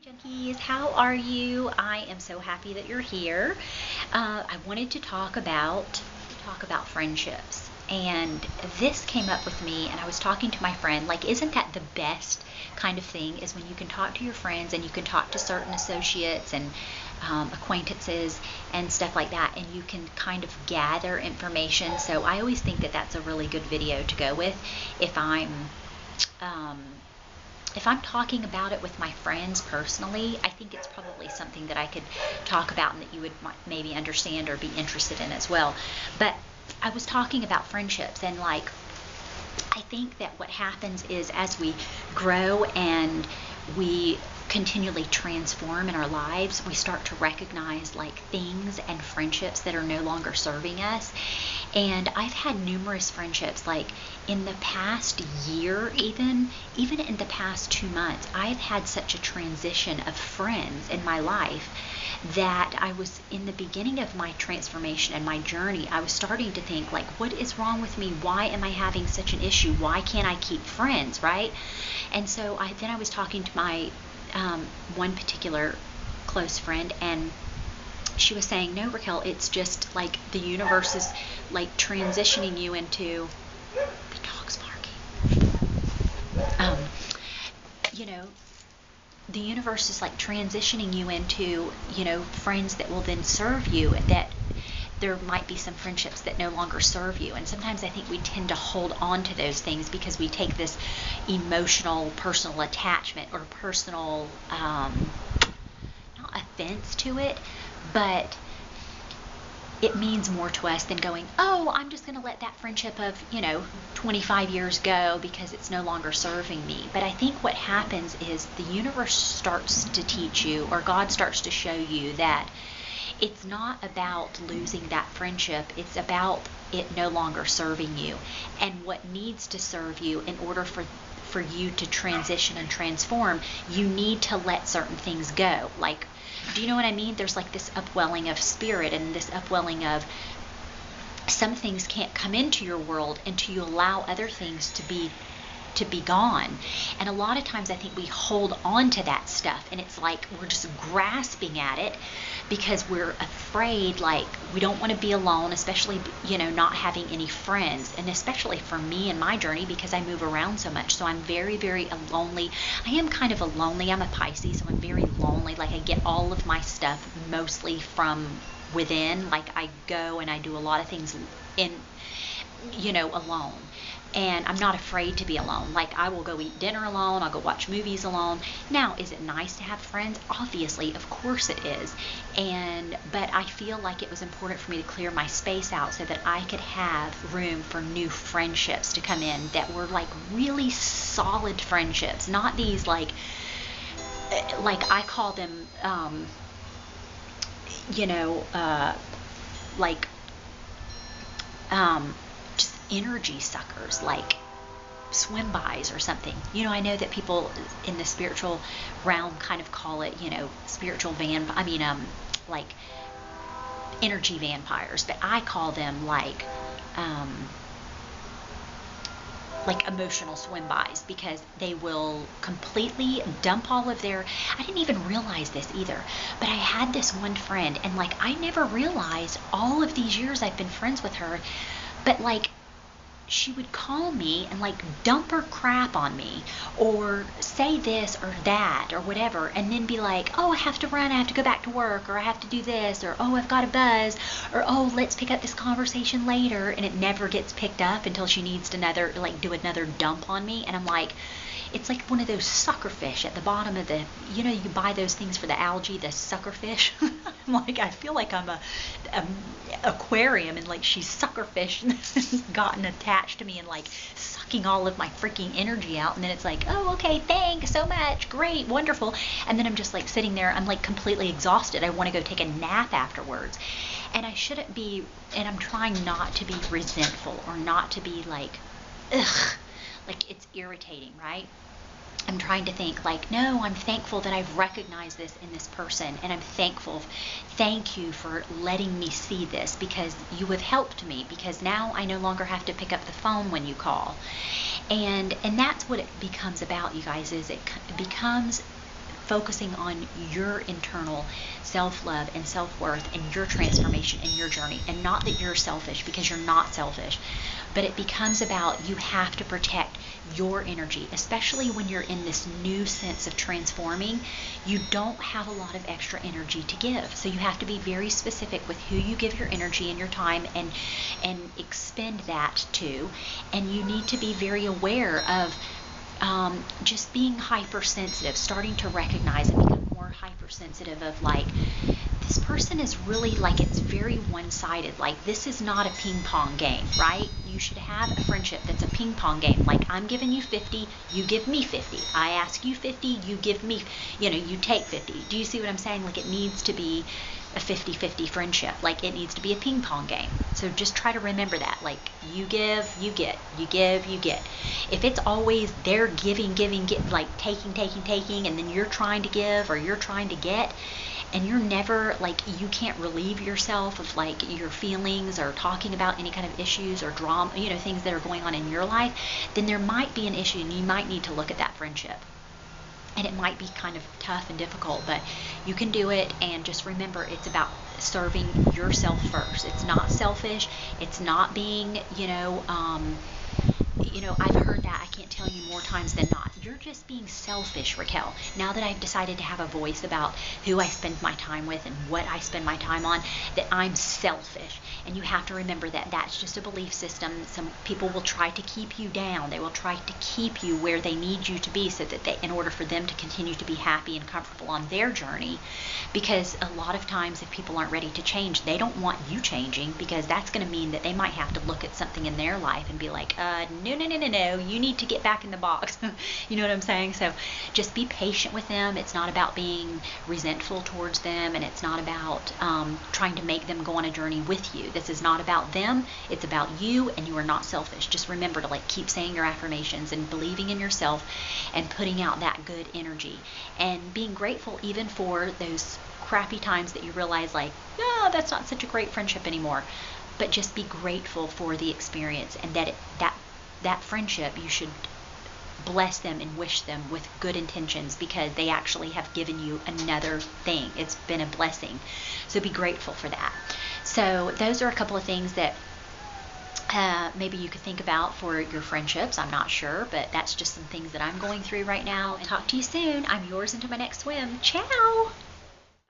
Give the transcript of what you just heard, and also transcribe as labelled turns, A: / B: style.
A: Junkies, how are you? I am so happy that you're here. I wanted to talk about friendships, and this came up with me. And I was talking to my friend. Like, isn't that the best kind of thing? Is when you can talk to your friends and you can talk to certain associates and acquaintances and stuff like that, and you can kind of gather information. So I always think that that's a really good video to go with if um, I'm talking about it with my friends personally. I think it's probably something that I could talk about and that you would maybe understand or be interested in as well. But I was talking about friendships, and like, I think that what happens is as we grow and we continually transform in our lives, we start to recognize like things and friendships that are no longer serving us. And I've had numerous friendships, like in the past year, even in the past 2 months, I've had such a transition of friends in my life that I was in the beginning of my transformation and my journey. I was starting to think like, what is wrong with me? Why am I having such an issue? Why can't I keep friends, right? And so I was talking to my one particular close friend, and she was saying, no, Raquel, it's just like the universe is like transitioning you into the dog's barking. Um, you know, the universe is like transitioning you into, friends that will then serve you, that there might be some friendships that no longer serve you. And sometimes I think we tend to hold on to those things because we take this emotional, personal attachment or personal, not offense to it, but it means more to us than going, oh, I'm just going to let that friendship of, 25 years go because it's no longer serving me. But I think what happens is the universe starts to teach you, or God starts to show you, that it's not about losing that friendship. It's about it no longer serving you. And what needs to serve you in order for you to transition and transform, you need to let certain things go. Like, do you know what I mean? There's like this upwelling of spirit and this upwelling of some things can't come into your world until you allow other things to be gone. And a lot of times I think we hold on to that stuff, and it's like we're just grasping at it because we're afraid, like we don't want to be alone, especially not having any friends. And especially for me in my journey, because I move around so much, so I'm very, very lonely. I am kind of a lonely, I'm a Pisces, so I'm very lonely. Like, I get all of my stuff mostly from within. Like, I go and I do a lot of things in alone. And I'm not afraid to be alone. Like, I will go eat dinner alone. I'll go watch movies alone. Now, is it nice to have friends? Obviously, of course it is. But I feel like it was important for me to clear my space out so that I could have room for new friendships to come in that were like really solid friendships. Not these like I call them, like, just energy suckers, like swimbys or something. I know that people in the spiritual realm kind of call it, spiritual like energy vampires, but I call them like emotional swimbys, because they will completely dump all of their, I didn't even realize this either, but I had this one friend, and like, I never realized all of these years I've been friends with her, but like, she would call me and like dump her crap on me, or say this or that or whatever, and then be like, oh, I have to run, I have to go back to work, or I have to do this, or oh, I've got a buzz, or oh, let's pick up this conversation later. And it never gets picked up until she needs to do another dump on me. And I'm like, it's like one of those sucker fish at the bottom of the, you buy those things for the algae, the sucker fish. I'm like, I feel like I'm a aquarium, and like she's sucker fish and gotten attached to me and like sucking all of my freaking energy out. And then it's like, oh, okay, thanks so much, great, wonderful. And then I'm just like sitting there, I'm like completely exhausted. I want to go take a nap afterwards. And I shouldn't be, and I'm trying not to be resentful or not to be like, ugh, like it's irritating, right? I'm trying to think like, no, I'm thankful that I've recognized this in this person, and I'm thankful. Thank you for letting me see this, because you have helped me, because now I no longer have to pick up the phone when you call. And that's what it becomes about, you guys, is it becomes focusing on your internal self-love and self-worth and your transformation and your journey, and not that you're selfish, because you're not selfish, but it becomes about, you have to protect your energy, especially when you're in this new sense of transforming. You don't have a lot of extra energy to give, so you have to be very specific with who you give your energy and your time and expend that to. And you need to be very aware of just being hypersensitive, starting to recognize and become more hypersensitive of, like, this person is really, like, it's very one-sided. Like, this is not a ping pong game, right? You should have a friendship that's a ping pong game. Like, I'm giving you 50, you give me 50. I ask you 50, you give me, you take 50. Do you see what I'm saying? Like, it needs to be a 50-50 friendship. Like, it needs to be a ping pong game. So just try to remember that. Like, you give, you get. You give, you get. If it's always they're giving, like taking, and then you're trying to give or you're trying to get, and you're never, like, you can't relieve yourself of, like, your feelings or talking about any kind of issues or drama, things that are going on in your life, then there might be an issue and you might need to look at that friendship. And it might be kind of tough and difficult, but you can do it. And just remember, it's about serving yourself first. It's not selfish. It's not being, I've heard that, I can't tell you more times than not. You're just being selfish, Raquel. Now that I've decided to have a voice about who I spend my time with and what I spend my time on, that I'm selfish. And you have to remember that that's just a belief system. Some people will try to keep you down. They will try to keep you where they need you to be, so that in order for them to continue to be happy and comfortable on their journey. Because a lot of times, if people aren't ready to change, they don't want you changing, because that's going to mean that they might have to look at something in their life and be like, no, you need to get back in the box. You know what I'm saying? So just be patient with them. It's not about being resentful towards them, and it's not about trying to make them go on a journey with you. This is not about them. It's about you, and you are not selfish. Just remember to, like, keep saying your affirmations and believing in yourself and putting out that good energy and being grateful even for those crappy times that you realize, like, oh, that's not such a great friendship anymore. But just be grateful for the experience, and that friendship, you should bless them and wish them with good intentions, because they actually have given you another thing. It's been a blessing. So be grateful for that. So those are a couple of things that maybe you could think about for your friendships. I'm not sure, but that's just some things that I'm going through right now. And talk to you soon. I'm yours until my next swim. Ciao.